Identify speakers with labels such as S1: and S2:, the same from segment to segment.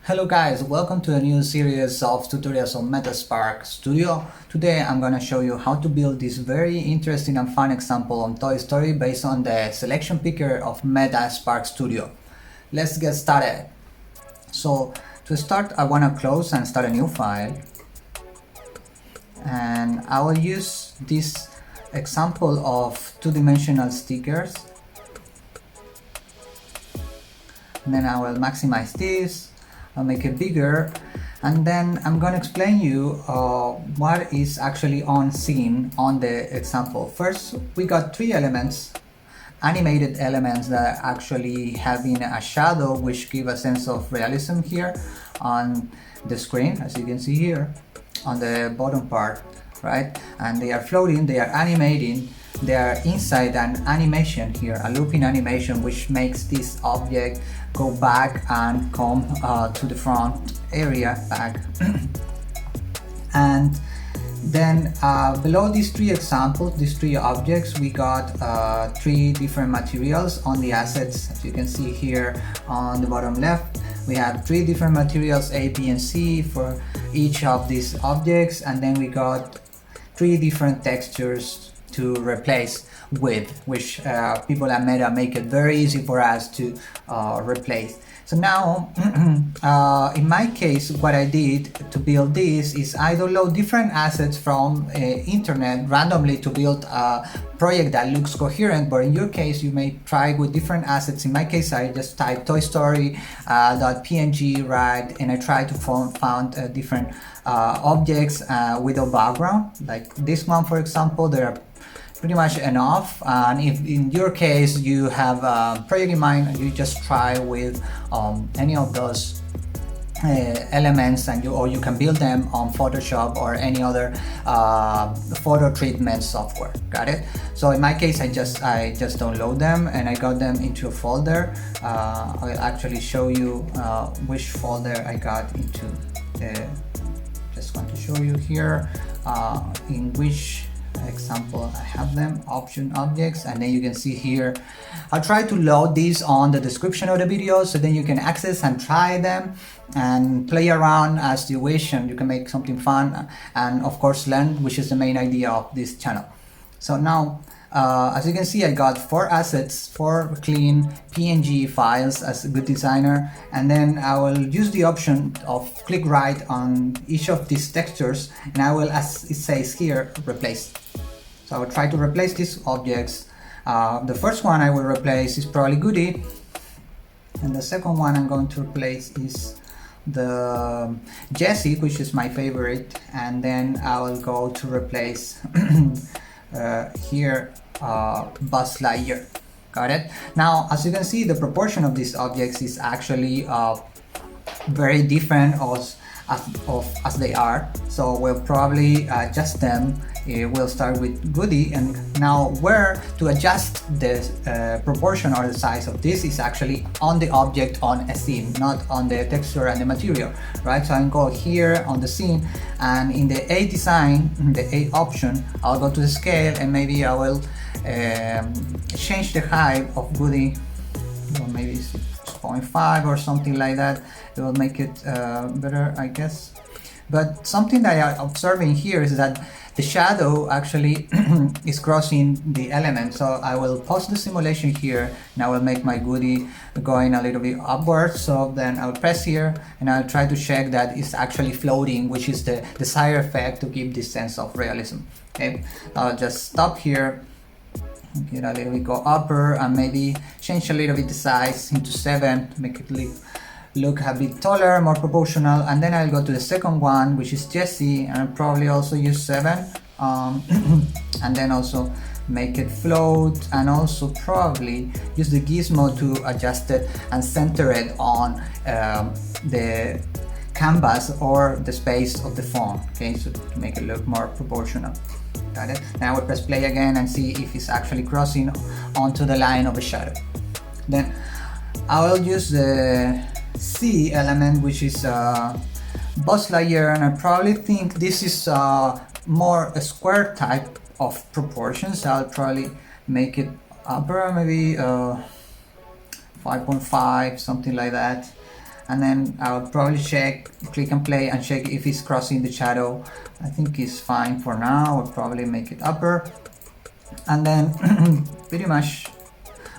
S1: Hello guys, welcome to a new series of tutorials on MetaSpark Studio. Today I'm gonna show you how to build this very interesting and fun example on Toy Story based on the selection picker of MetaSpark Studio. Let's get started. So to start, I wanna close and start a new file. And I will use this example of two-dimensional stickers. And then I will maximize this. I'll make it bigger, and then I'm going to explain you what is actually on scene on the example. First, we got three elements, animated elements that actually having a shadow which give a sense of realism here on the screen, as you can see here on the bottom part, right? And they are floating, they are animating, they are inside an animation here, a looping animation, which makes this object go back and come to the front area back. And then below these three examples, these three objects, we got three different materials on the assets. As you can see here on the bottom left, we have three different materials, A, B, and C for each of these objects, and then we got three different textures to replace with, which people at Meta make it very easy for us to replace. So now, in my case, what I did to build this is I download different assets from internet randomly to build a project that looks coherent, but in your case, you may try with different assets. In my case, I just type Toy Story .png, right, and I try to found different objects with a background. Like this one, for example, there are pretty much enough, and if in your case you have a project in mind, you just try with any of those elements, and you can build them on Photoshop or any other photo treatment software. Got it? So in my case, I just download them and I got them into a folder. I'll actually show you which folder I got into. Just want to show you here in which example I have them, option objects, and then you can see here I'll try to load these on the description of the video, so then you can access and try them and play around as you wish, and you can make something fun and of course learn, which is the main idea of this channel. So now as you can see, I got four assets, four clean PNG files as a good designer, and then I will use the option of click right on each of these textures, and I will, as it says here, replace. So I will try to replace these objects. The first one I will replace is probably Goody, and the second one I'm going to replace is the Jessie, which is my favorite, and then I will go to replace here Buzz Lightyear. Got it? Now, as you can see, the proportion of these objects is actually very different as they are. So we'll probably adjust them. We'll start with Goody, and now where to adjust the proportion or the size of this is actually on the object on a scene, not on the texture and the material, right? So I can go here on the scene, and in the A design, in the A option, I'll go to the scale, and maybe I will change the height of Goody, or maybe 6.5 or something like that. It will make it better, I guess. But something that I'm observing here is that the shadow actually is crossing the element. So I will pause the simulation here, and I will make my Goody going a little bit upwards. So then I'll press here, and I'll try to check that it's actually floating, which is the desired effect to give this sense of realism. Okay, I'll just stop here, get a little bit go upper, and maybe change a little bit the size into 7 to make it look a bit taller, more proportional. And then I'll go to the second one, which is Jessie, and I'll probably also use 7 and then also make it float, and also probably use the gizmo to adjust it and center it on the canvas or the space of the phone, okay, so to make it look more proportional. Got it? Now I will press play again and see if it's actually crossing onto the line of a shadow. Then I will use the C element, which is Buzz Lightyear, and I probably think this is more a square type of proportions. I'll probably make it upper, maybe 5.5, something like that. and then I'll probably check, click and play and check if it's crossing the shadow. I think it's fine for now. I'll probably make it upper, and then pretty much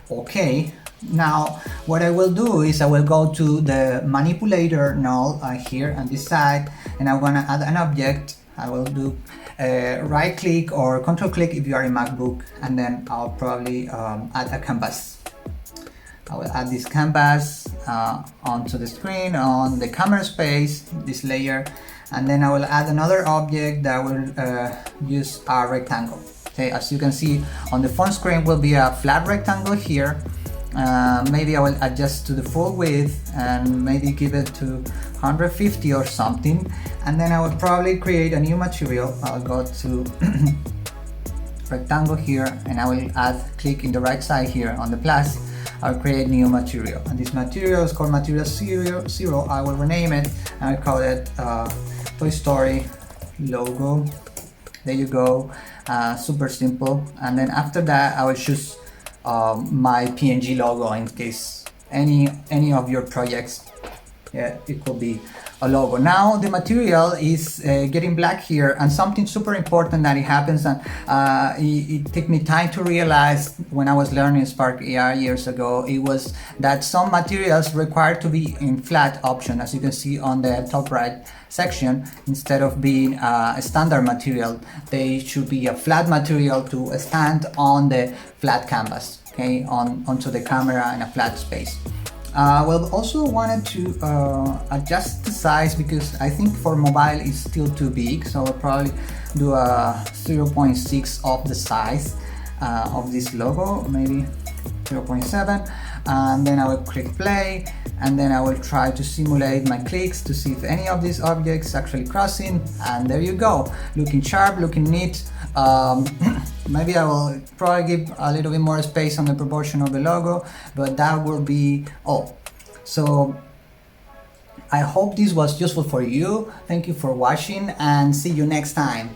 S1: okay. Now what I will do is I will go to the manipulator null here on this side, and I'm gonna add an object. I will do right click or control click if you are in MacBook, and then I'll probably add a canvas. I will add this canvas onto the screen on the camera space, this layer, and then I will add another object that will use a rectangle. Okay, as you can see on the phone screen will be a flat rectangle here. Maybe I will adjust to the full width and maybe give it to 150 or something, and then I will probably create a new material. I'll go to rectangle here, and I will click in the right side here on the plus. I'll create new material, and this material is called material 0. I will rename it and I'll call it Toy Story logo. There you go. Super simple. And then after that I will choose my PNG logo in case any of your projects, yeah, it could be a logo. Now the material is getting black here, and something super important that it happens, and it took me time to realize when I was learning Spark AR years ago, it was that some materials require to be in flat option, as you can see on the top right section. Instead of being a standard material, they should be a flat material to stand on the flat canvas, okay, onto the camera in a flat space. Well, also wanted to adjust the size, because I think for mobile it's still too big, so I'll probably do a 0.6 of the size of this logo, maybe 0.7, and then I will click play, and then I will try to simulate my clicks to see if any of these objects actually crossing, and there you go, looking sharp, looking neat. Maybe I will probably give a little bit more space on the proportion of the logo, but that will be all. So I hope this was useful for you. Thank you for watching, and see you next time.